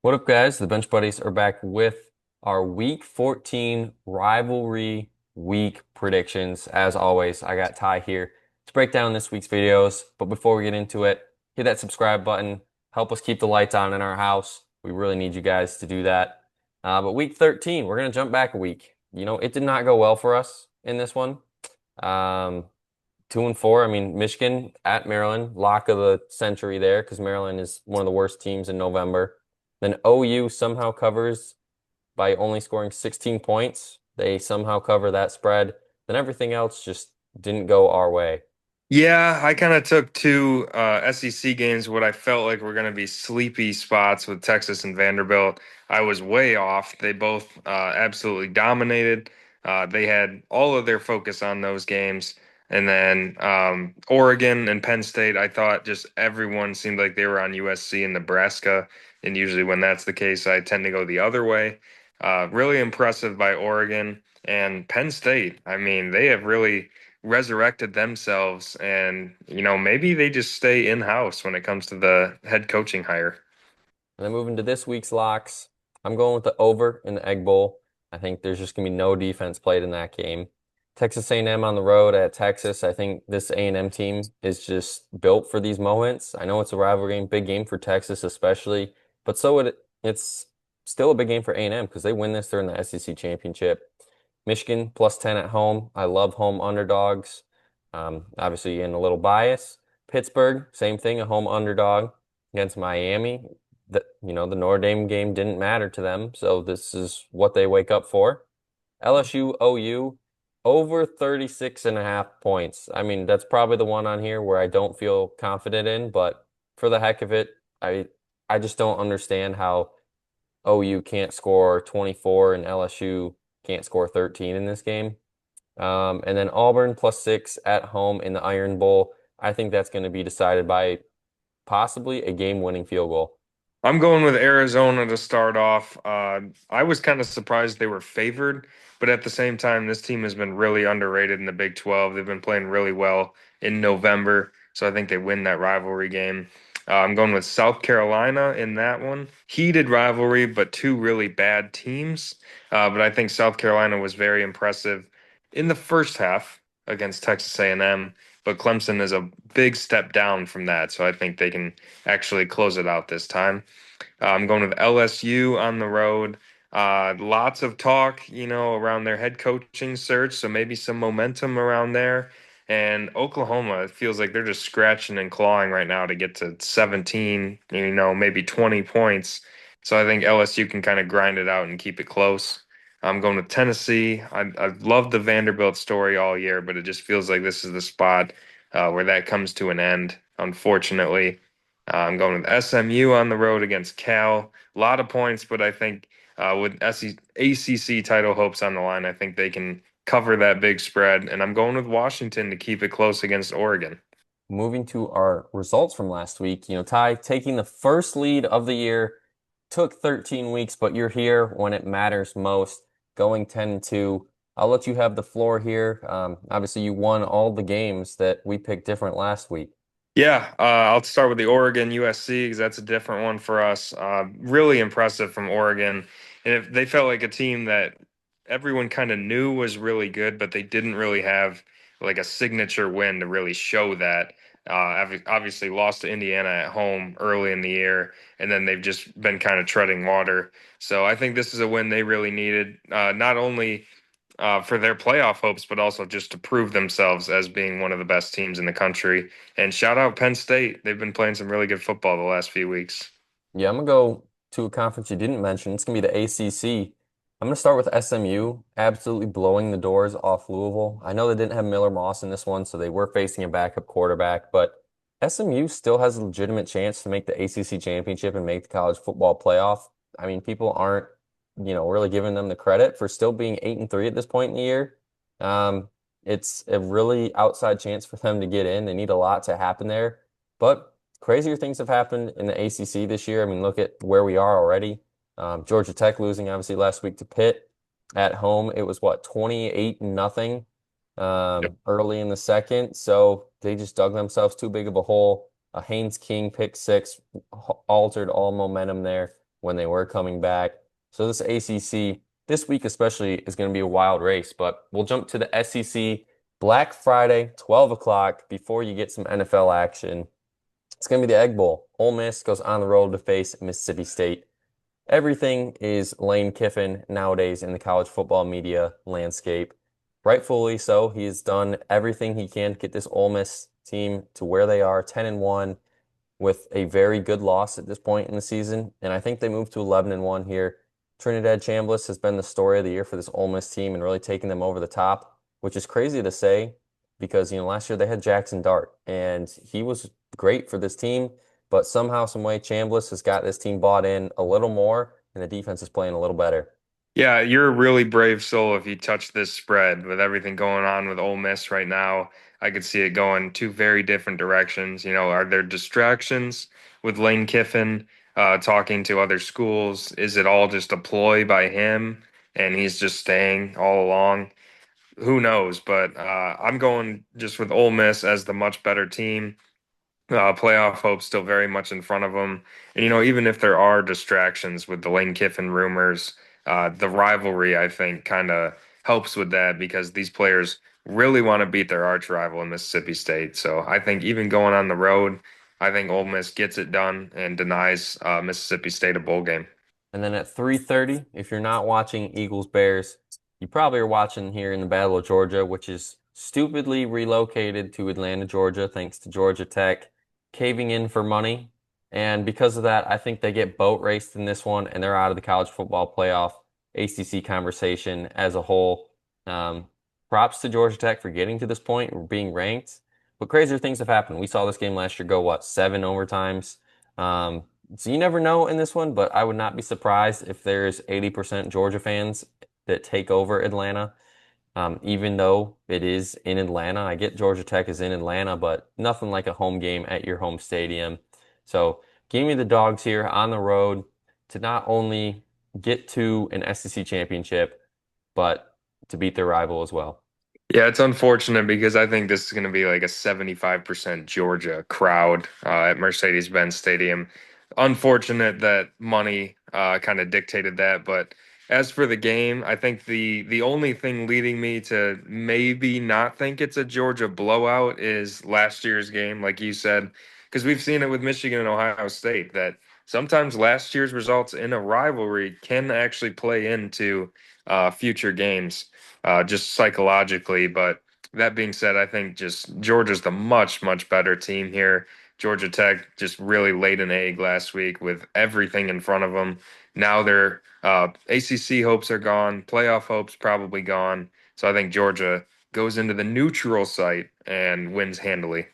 What up, guys? The Bench Buddies are back with our Week 14 rivalry week predictions. As always, I got Ty here to break down this week's videos. But before we get into it, hit that subscribe button. Help us keep the lights on in our house. We really need you guys to do that. But Week 13, we're going to jump back a week. It did not go well for us in this one. Um, 2-4. I mean, Michigan at Maryland, lock of the century there because Maryland is one of the worst teams in November. Then OU somehow covers by only scoring 16 points. They somehow cover that spread. Then everything else just didn't go our way. Yeah, I kind of took two SEC games, what I felt like were going to be sleepy spots with Texas and Vanderbilt. I was way off. They both absolutely dominated. They had all of their focus on those games. And then Oregon and Penn State, I thought just everyone seemed like they were on USC and Nebraska. And usually when that's the case, I tend to go the other way. Really impressive by Oregon and Penn State. I mean, they have really resurrected themselves and maybe they just stay in-house when it comes to the head coaching hire. And then moving to this week's locks, I'm going with the over in the Egg Bowl. I think there's just going to be no defense played in that game. Texas A&M on the road at Texas. I think this A&M team is just built for these moments. I know it's a rivalry game, big game for Texas especially, but it's still a big game for A&M because they win this during the SEC championship. Michigan plus 10 at home. I love home underdogs. Obviously, in a little bias. Pittsburgh, same thing, a home underdog against Miami. The Notre Dame game didn't matter to them, so this is what they wake up for. LSU OU over 36 and a half points. I mean, that's probably the one on here where I don't feel confident in, but for the heck of it, I just don't understand how OU can't score 24 and LSU can't score 13 in this game. And then Auburn plus 6 at home in the Iron Bowl. I think that's going to be decided by possibly a game-winning field goal. I'm going with Arizona to start off. I was kind of surprised they were favored, but at the same time, this team has been really underrated in the Big 12. They've been playing really well in November, so I think they win that rivalry game. I'm going with South Carolina in that one. Heated rivalry, but two really bad teams. But I think South Carolina was very impressive in the first half against Texas A&M, but Clemson is a big step down from that, so I think they can actually close it out this time. I'm going with LSU on the road. Lots of talk, around their head coaching search, so maybe some momentum around there. And Oklahoma, it feels like they're just scratching and clawing right now to get to 17, maybe 20 points. So I think LSU can kind of grind it out and keep it close. I'm going with Tennessee. I've loved the Vanderbilt story all year, but it just feels like this is the spot where that comes to an end, unfortunately. I'm going with SMU on the road against Cal. A lot of points, but I think with ACC title hopes on the line, I think they can cover that big spread. And I'm going with Washington to keep it close against Oregon. Moving to our results from last week, Ty taking the first lead of the year, took 13 weeks, but you're here when it matters most, going 10-2. I'll let you have the floor here. Obviously, you won all the games that we picked different last week. Yeah, I'll start with the Oregon USC because that's a different one for us. Really impressive from Oregon. And if they felt like a team that everyone kind of knew was really good, but they didn't really have like a signature win to really show that. Obviously lost to Indiana at home early in the year, and then they've just been kind of treading water. So I think this is a win they really needed, not only for their playoff hopes, but also just to prove themselves as being one of the best teams in the country. And shout out Penn State. They've been playing some really good football the last few weeks. Yeah, I'm gonna go to a conference you didn't mention. It's gonna be the ACC. I'm gonna start with SMU, absolutely blowing the doors off Louisville. I know they didn't have Miller Moss in this one, so they were facing a backup quarterback, but SMU still has a legitimate chance to make the ACC championship and make the college football playoff. I mean, people aren't, really giving them the credit for still being 8-3 at this point in the year. Um, it's a really outside chance for them to get in. They need a lot to happen there, but crazier things have happened in the ACC this year. I mean, look at where we are already. Georgia Tech losing obviously last week to Pitt at home. It was what, 28-0 Yep. early in the second. So they just dug themselves too big of a hole. A Haynes King pick six altered all momentum there. when they were coming back. So this ACC this week especially is going to be a wild race, but we'll jump to the SEC Black Friday, 12 o'clock before you get some NFL action. It's going to be the Egg Bowl. Ole Miss goes on the road to face Mississippi State. Everything is Lane Kiffin nowadays in the college football media landscape. Rightfully so. He has done everything he can to get this Ole Miss team to where they are, 10-1, with a very good loss at this point in the season. And I think they moved to 11-1 here. Trinidad Chambliss has been the story of the year for this Ole Miss team and really taking them over the top, which is crazy to say because, last year they had Jackson Dart and he was great for this team, but somehow, some way, Chambliss has got this team bought in a little more and the defense is playing a little better. Yeah, you're a really brave soul if you touch this spread with everything going on with Ole Miss right now. I could see it going two very different directions. Are there distractions with Lane Kiffin talking to other schools? Is it all just a ploy by him and he's just staying all along? Who knows? But I'm going just with Ole Miss as the much better team. Playoff hope still very much in front of them. And, even if there are distractions with the Lane Kiffin rumors, the rivalry, I think, kind of helps with that because these players really want to beat their arch rival in Mississippi State. So I think even going on the road, I think Ole Miss gets it done and denies Mississippi State a bowl game. And then at 3:30, if you're not watching Eagles Bears, you probably are watching here in the Battle of Georgia, which is stupidly relocated to Atlanta, Georgia, thanks to Georgia Tech caving in for money. And because of that, I think they get boat raced in this one and they're out of the college football playoff ACC conversation as a whole. Um, Props to Georgia Tech for getting to this point and being ranked. But crazier things have happened. We saw this game last year go, what, 7 overtimes? Um, so you never know in this one, but I would not be surprised if there's 80% Georgia fans that take over Atlanta. Even though it is in Atlanta, I get Georgia Tech is in Atlanta, but nothing like a home game at your home stadium. So give me the dogs here on the road to not only get to an SEC championship, but to beat their rival as well. Yeah, it's unfortunate because I think this is going to be like a 75% Georgia crowd at Mercedes-Benz Stadium. Unfortunate that money kind of dictated that, but as for the game, I think the only thing leading me to maybe not think it's a Georgia blowout is last year's game, like you said, because we've seen it with Michigan and Ohio State that sometimes last year's results in a rivalry can actually play into future games just psychologically. But that being said, I think just Georgia's the much, much better team here. Georgia Tech just really laid an egg last week with everything in front of them. Now their ACC hopes are gone, playoff hopes probably gone. So I think Georgia goes into the neutral site and wins handily.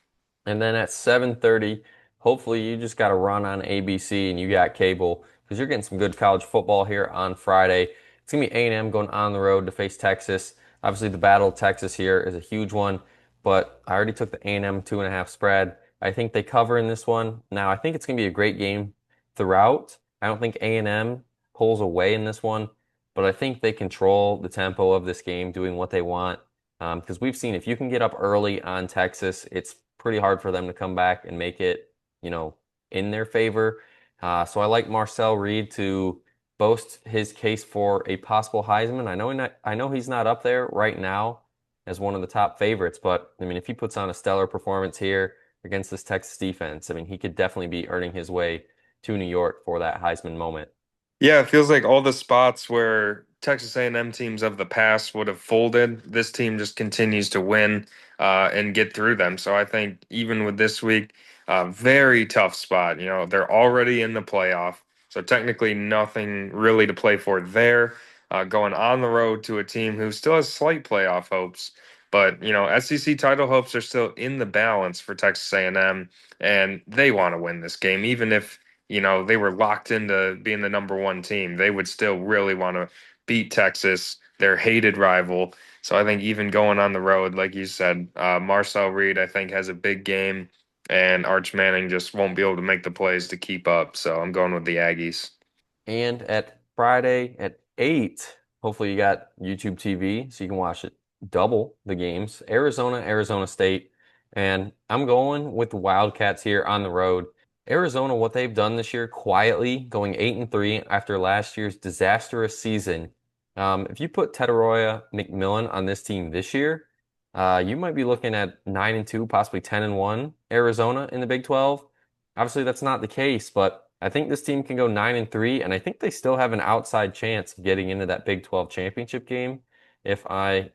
And then at 7:30, hopefully you just got to run on ABC and you got cable because you're getting some good college football here on Friday. It's going to be A&M going on the road to face Texas. Obviously, the Battle of Texas here is a huge one, but I already took the A&M 2.5 spread. I think they cover in this one. Now, I think it's going to be a great game throughout. I don't think A&M pulls away in this one, but I think they control the tempo of this game, doing what they want. Because we've seen if you can get up early on Texas, it's pretty hard for them to come back and make it, in their favor. So I like Marcel Reed to boast his case for a possible Heisman. I know he's not up there right now as one of the top favorites, but I mean, if he puts on a stellar performance here against this Texas defense, I mean, he could definitely be earning his way to New York for that Heisman moment. Yeah, it feels like all the spots where Texas A&M teams of the past would have folded, this team just continues to win and get through them. So I think even with this week, very tough spot. They're already in the playoff, so technically nothing really to play for there. Going on the road to a team who still has slight playoff hopes, but SEC title hopes are still in the balance for Texas A&M, and they want to win this game, even if they were locked into being the number one team. They would still really want to beat Texas, their hated rival. So I think even going on the road, like you said, Marcel Reed, I think, has a big game, and Arch Manning just won't be able to make the plays to keep up. So I'm going with the Aggies. And at Friday at 8, hopefully you got YouTube TV so you can watch it double the games. Arizona, Arizona State. And I'm going with the Wildcats here on the road. Arizona, what they've done this year quietly, going 8-3 after last year's disastrous season. If you put Tetaroya McMillan on this team this year, you might be looking at 9-2, possibly 10-1 Arizona in the Big 12. Obviously, that's not the case, but I think this team can go 9-3, and I think they still have an outside chance of getting into that Big 12 championship game, if I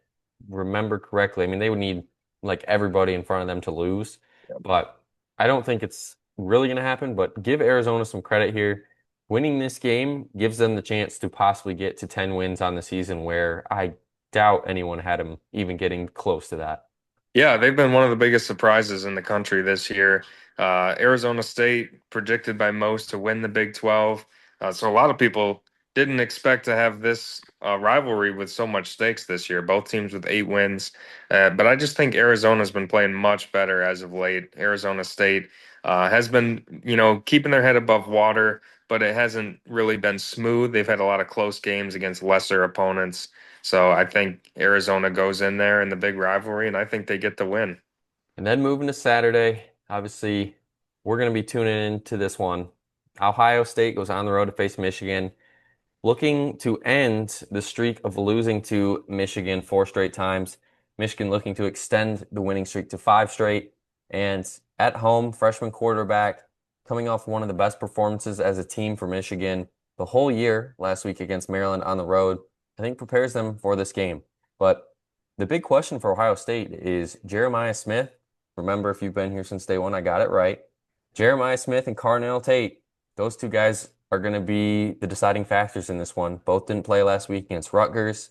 remember correctly. I mean, they would need like everybody in front of them to lose, but I don't think it's really going to happen. But give Arizona some credit here. Winning this game gives them the chance to possibly get to 10 wins on the season, where I doubt anyone had them even getting close to that. Yeah, they've been one of the biggest surprises in the country this year. Arizona State predicted by most to win the Big 12. So a lot of people didn't expect to have this rivalry with so much stakes this year, both teams with 8 wins. But I just think Arizona's been playing much better as of late. Arizona State has been, keeping their head above water, but it hasn't really been smooth. They've had a lot of close games against lesser opponents. So I think Arizona goes in there in the big rivalry, and I think they get the win. And then moving to Saturday, obviously, we're going to be tuning into this one. Ohio State goes on the road to face Michigan, looking to end the streak of losing to Michigan 4 straight times. Michigan looking to extend the winning streak to 5 straight. And at home, freshman quarterback coming off one of the best performances as a team for Michigan the whole year last week against Maryland on the road, I think prepares them for this game. But the big question for Ohio State is Jeremiah Smith. Remember, if you've been here since day one, I got it right. Jeremiah Smith and Carnell Tate, those two guys are going to be the deciding factors in this one. Both didn't play last week against Rutgers.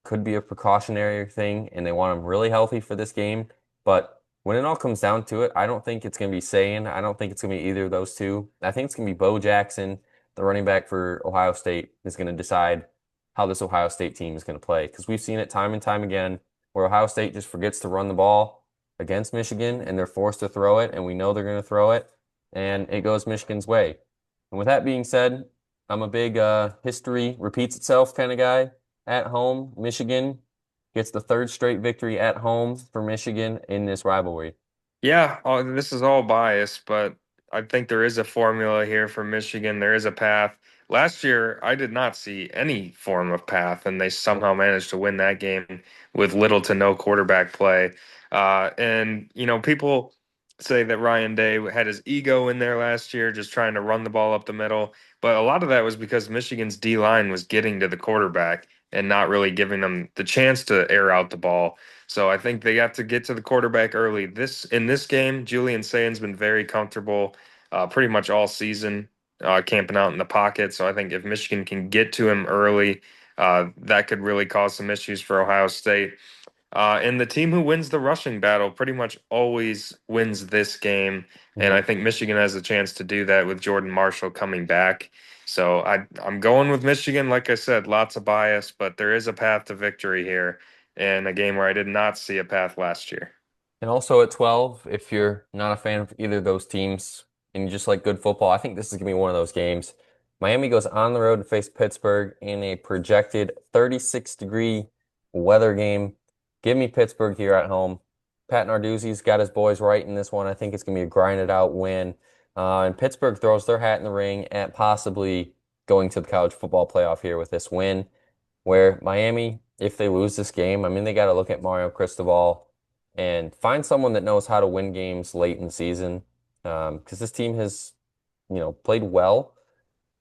Could be a precautionary thing, and they want them really healthy for this game. But when it all comes down to it, I don't think it's going to be Sayin. I don't think it's going to be either of those two. I think it's going to be Bo Jackson, the running back for Ohio State, is going to decide how this Ohio State team is going to play. Because we've seen it time and time again where Ohio State just forgets to run the ball against Michigan, and they're forced to throw it, and we know they're going to throw it, and it goes Michigan's way. And with that being said, I'm a big history repeats itself kind of guy. At home, Michigan gets the third straight victory at home for Michigan in this rivalry. Yeah, this is all biased, but I think there is a formula here for Michigan. There is a path. Last year, I did not see any form of path, and they somehow managed to win that game with little to no quarterback play. People say that Ryan Day had his ego in there last year, just trying to run the ball up the middle. But a lot of that was because Michigan's D line was getting to the quarterback and not really giving them the chance to air out the ball. So I think they have to get to the quarterback early. In this game, Julian Sain's been very comfortable pretty much all season, camping out in the pocket. So I think if Michigan can get to him early, that could really cause some issues for Ohio State. And the team who wins the rushing battle pretty much always wins this game. And Mhm. I think Michigan has a chance to do that with Jordan Marshall coming back. So I'm going with Michigan. Like I said, lots of bias, but there is a path to victory here in a game where I did not see a path last year. And also at 12, if you're not a fan of either of those teams and you just like good football, I think this is going to be one of those games. Miami goes on the road to face Pittsburgh in a projected 36-degree weather game. Give me Pittsburgh here at home. Pat Narduzzi's got his boys right in this one. I think it's going to be a grinded out win. And Pittsburgh throws their hat in the ring at possibly going to the college football playoff here with this win. Where Miami, if they lose this game, I mean, they got to look at Mario Cristobal and find someone that knows how to win games late in the season. Because this team has, played well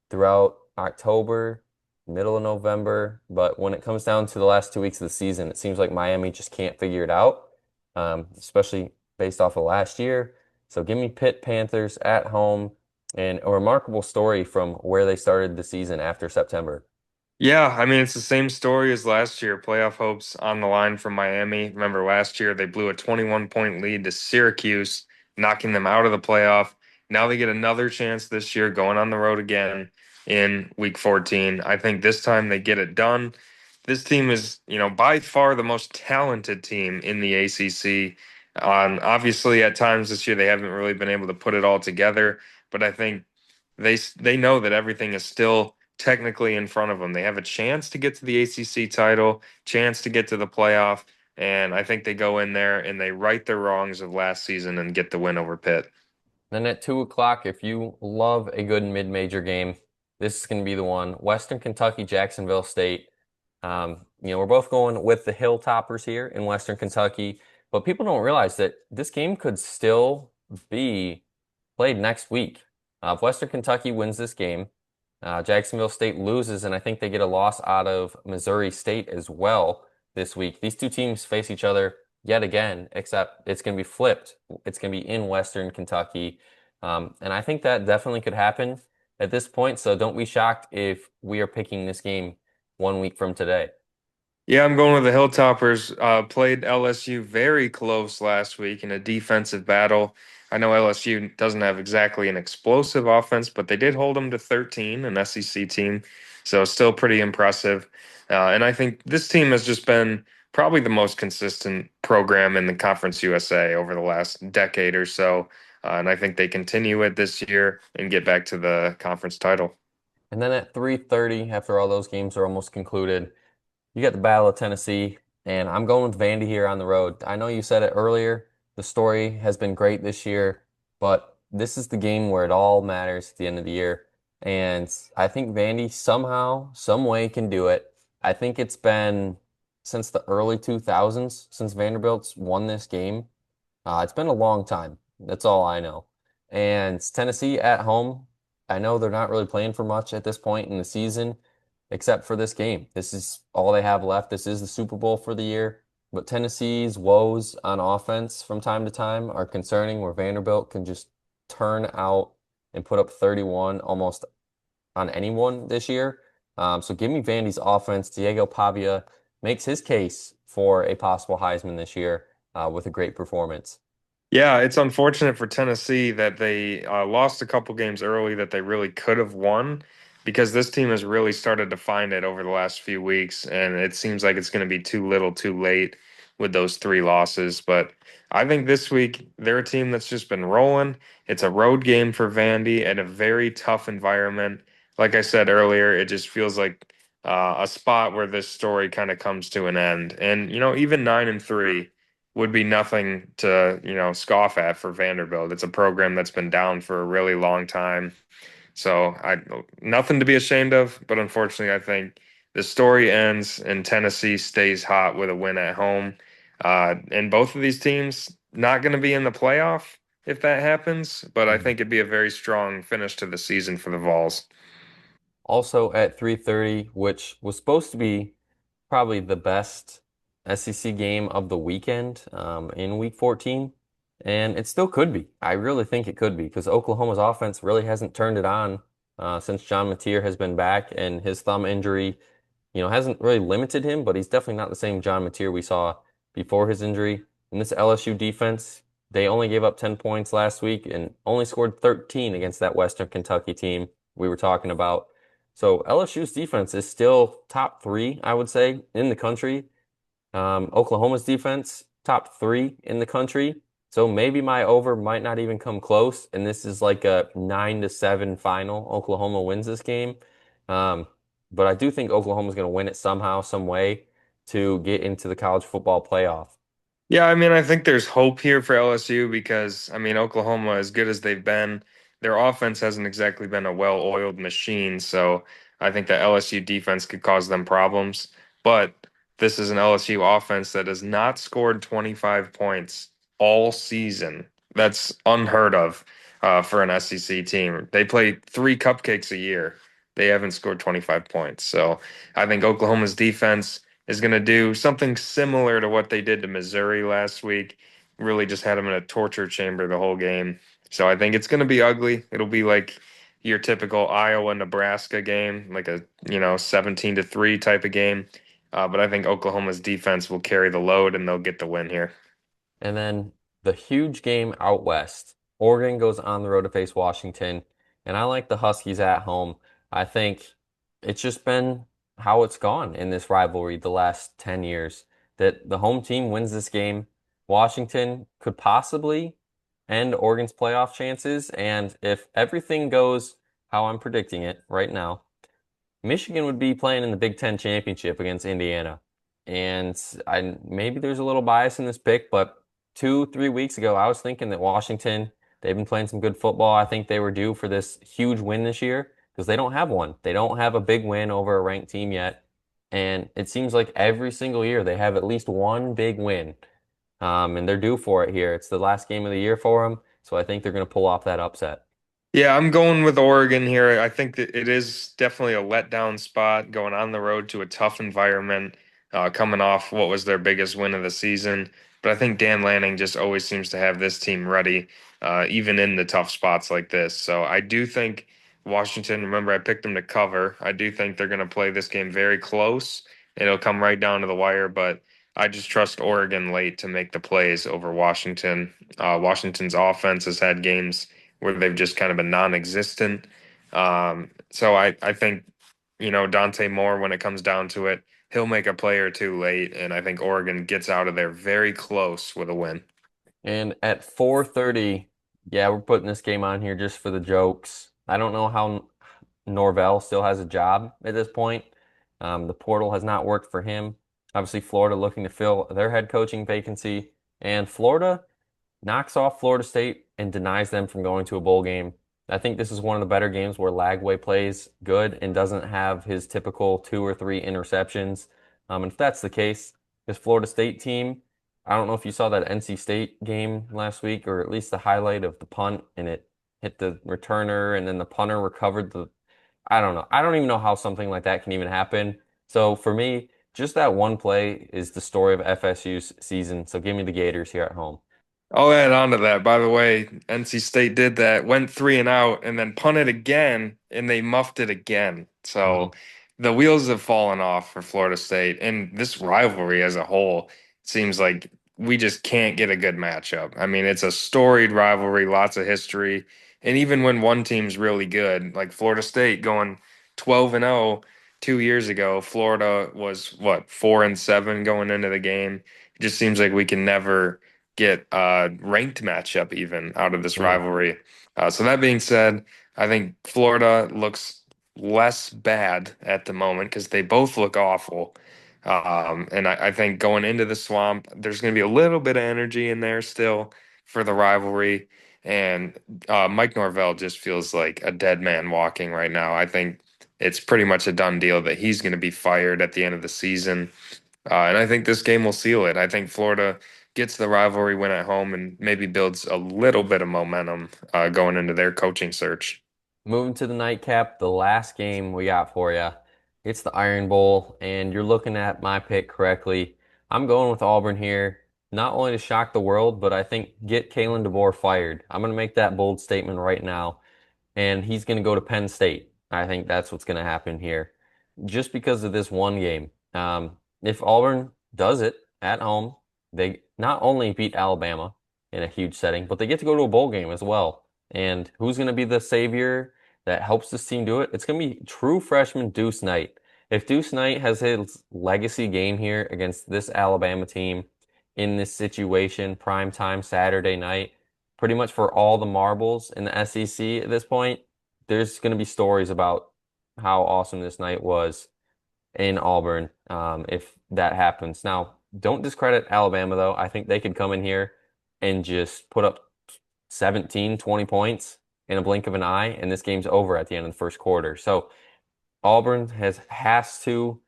throughout October, middle of November, but when it comes down to the last 2 weeks of the season, it seems like Miami just can't figure it out, especially based off of last year. So give me Pitt Panthers at home and a remarkable story from where they started the season after September. Yeah, I mean, it's the same story as last year. Playoff hopes on the line from Miami. Remember last year they blew a 21-point lead to Syracuse, knocking them out of the playoff. Now they get another chance this year going on the road again in week 14. I think this time they get it done. This team is, by far the most talented team in the ACC. Obviously, at times this year they haven't really been able to put it all together, but I think they know that everything is still technically in front of them. They have a chance to get to the ACC title, chance to get to the playoff, and I think they go in there and they right their wrongs of last season and get the win over Pitt. Then at 2 o'clock, if you love a good mid-major game, this is going to be the one. Western Kentucky, Jacksonville State. We're both going with the Hilltoppers here in Western Kentucky, but people don't realize that this game could still be played next week. If Western Kentucky wins this game, Jacksonville State loses, and I think they get a loss out of Missouri State as well this week. These two teams face each other yet again, except it's going to be flipped. It's going to be in Western Kentucky. And I think that definitely could happen at this point. So don't be shocked if we are picking this game 1 week from today. Yeah, I'm going with the Hilltoppers. Played LSU very close last week in a defensive battle. I know LSU doesn't have exactly an explosive offense, but they did hold them to 13, an SEC team. So still pretty impressive. And I think this team has just been probably the most consistent program in the Conference USA over the last decade or so. And I think they continue it this year and get back to the conference title. And then at 3:30, after all those games are almost concluded, you got the Battle of Tennessee, and I'm going with Vandy here on the road. I know you said it earlier. The story has been great this year, but this is the game where it all matters at the end of the year. And I think Vandy somehow, some way can do it. I think it's been since the early 2000s since Vanderbilt's won this game. It's been a long time. That's all I know. And Tennessee at home, I know they're not really playing for much at this point in the season, except for this game. This is all they have left. This is the Super Bowl for the year. But Tennessee's woes on offense from time to time are concerning, where Vanderbilt can just turn out and put up 31 almost on anyone this year. So give me Vandy's offense. Diego Pavia makes his case for a possible Heisman this year with a great performance. Yeah, it's unfortunate for Tennessee that they lost a couple games early that they really could have won because this team has really started to find it over the last few weeks, and it seems like it's going to be too little, too late with those three losses. But I think this week they're a team that's just been rolling. It's a road game for Vandy at a very tough environment. Like I said earlier, it just feels like a spot where this story kind of comes to an end. And even 9-3 would be nothing to, scoff at for Vanderbilt. It's a program that's been down for a really long time. So I nothing to be ashamed of, but unfortunately I think the story ends and Tennessee stays hot with a win at home. And both of these teams not going to be in the playoff if that happens, but I think it'd be a very strong finish to the season for the Vols. Also at 3:30, which was supposed to be probably the best SEC game of the weekend in week 14. And it still could be. I really think it could be because Oklahoma's offense really hasn't turned it on since John Mateer has been back and his thumb injury, hasn't really limited him, but he's definitely not the same John Mateer we saw before his injury. And this LSU defense, they only gave up 10 points last week and only scored 13 against that Western Kentucky team we were talking about. So LSU's defense is still top three, I would say, in the country. Oklahoma's defense, top three in the country. So maybe my over might not even come close, and this is like a 9-7 final. Oklahoma wins this game. Um, but I do think Oklahoma's going to win it somehow, some way to get into the college football playoff. Yeah, I mean, I think there's hope here for LSU because, I mean, Oklahoma, as good as they've been, their offense hasn't exactly been a well-oiled machine. So I think that LSU defense could cause them problems. But this is an LSU offense that has not scored 25 points all season. That's unheard of for an SEC team. They play three cupcakes a year. They haven't scored 25 points. So I think Oklahoma's defense is going to do something similar to what they did to Missouri last week. Really just had them in a torture chamber the whole game. So I think it's going to be ugly. It'll be like your typical Iowa Nebraska game, like a 17-3 type of game. But I think Oklahoma's defense will carry the load and they'll get the win here. And then the huge game out west. Oregon goes on the road to face Washington, and I like the Huskies at home. I think it's just been how it's gone in this rivalry the last 10 years that the home team wins this game. Washington could possibly end Oregon's playoff chances, and if everything goes how I'm predicting it right now, Michigan would be playing in the Big Ten championship against Indiana. And maybe there's a little bias in this pick, but 2, 3 weeks ago, I was thinking that Washington They've been playing some good football. I think they were due for this huge win this year because they don't have one. They don't have a big win over a ranked team yet. And it seems like every single year they have at least one big win. And they're due for it here. It's the last game of the year for them. So I think they're going to pull off that upset. Yeah, I'm going with Oregon here. I think that it is definitely a letdown spot going on the road to a tough environment, coming off what was their biggest win of the season. But I think Dan Lanning just always seems to have this team ready, even in the tough spots like this. So I do think Washington, remember I picked them to cover. I do think they're going to play this game very close. It'll come right down to the wire, but I just trust Oregon late to make the plays over Washington. Washington's offense has had games where they've just kind of been non-existent. So I think, Dante Moore, when it comes down to it, he'll make a play or two late, and I think Oregon gets out of there very close with a win. And at 4:30, yeah, we're putting this game on here just for the jokes. I don't know how Norvell still has a job at this point. The portal has not worked for him. Obviously, Florida looking to fill their head coaching vacancy, and Florida knocks off Florida State and denies them from going to a bowl game. I think this is one of the better games where Lagway plays good and doesn't have his typical two or three interceptions. And if that's the case, this Florida State team, I don't know if you saw that NC State game last week, or at least the highlight of the punt, and it hit the returner, and then the punter recovered the. I don't know. I don't even know how something like that can even happen. So for me, just that one play is the story of FSU's season. So give me the Gators here at home. I'll add on to that. By the way, NC State did that, went three and out, and then punted again, and they muffed it again. Mhm. So the wheels have fallen off for Florida State, and this rivalry as a whole seems like we just can't get a good matchup. I mean, it's a storied rivalry, lots of history, and even when one team's really good, like Florida State going 12 and 0 2 years ago, Florida was what, 4 and 7 going into the game. It just seems like we can never get a ranked matchup even out of this Mm. rivalry. So that being said, I think Florida looks less bad at the moment because they both look awful. And I think going into the swamp, there's going to be a little bit of energy in there still for the rivalry. And Mike Norvell just feels like a dead man walking right now. I think it's pretty much a done deal that he's going to be fired at the end of the season. And I think this game will seal it. I think Florida gets the rivalry win at home and maybe builds a little bit of momentum going into their coaching search. Moving to the nightcap, the last game we got for you. It's the Iron Bowl, and you're looking at my pick correctly. I'm going with Auburn here, not only to shock the world, but I think get Kalen DeBoer fired. I'm going to make that bold statement right now, and he's going to go to Penn State. I think that's what's going to happen here, just because of this one game. If Auburn does it at home, they not only beat Alabama in a huge setting, but they get to go to a bowl game as well. And who's going to be the savior that helps this team do it? It's going to be true freshman Deuce Knight. If Deuce Knight has his legacy game here against this Alabama team in this situation, prime time Saturday night, pretty much for all the marbles in the SEC at this point, there's going to be stories about how awesome this night was in Auburn if that happens. Now, don't discredit Alabama, though. I think they could come in here and just put up 17, 20 points in a blink of an eye, and this game's over at the end of the first quarter. So Auburn has to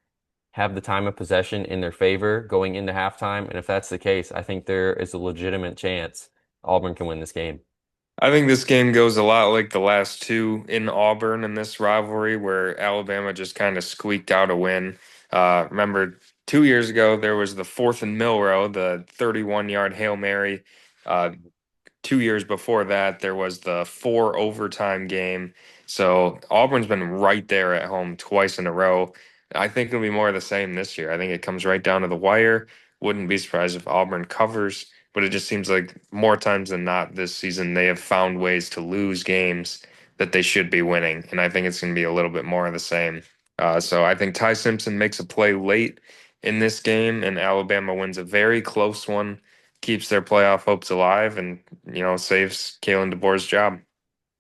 have the time of possession in their favor going into halftime. And if that's the case, I think there is a legitimate chance Auburn can win this game. I think this game goes a lot like the last two in Auburn in this rivalry, where Alabama just kind of squeaked out a win. Remember, 2 years ago, there was the fourth and Milrow, the 31-yard Hail Mary. 2 years before that, there was the four overtime game. So Auburn's been right there at home twice in a row. I think it'll be more of the same this year. I think it comes right down to the wire. Wouldn't be surprised if Auburn covers, but it just seems like more times than not this season they have found ways to lose games that they should be winning. And I think it's going to be a little bit more of the same. So I think Ty Simpson makes a play late in this game, and Alabama wins a very close one, keeps their playoff hopes alive, and saves Kalen DeBoer's job. And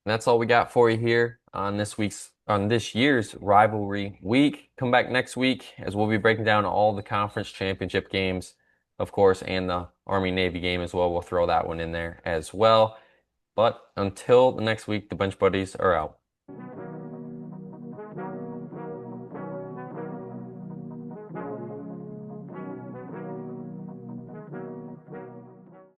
that's all we got for you here on this year's rivalry week. Come back next week as we'll be breaking down all the conference championship games, of course, and the Army Navy game as well. We'll throw that one in there as well. But until the next week, the bench buddies are out.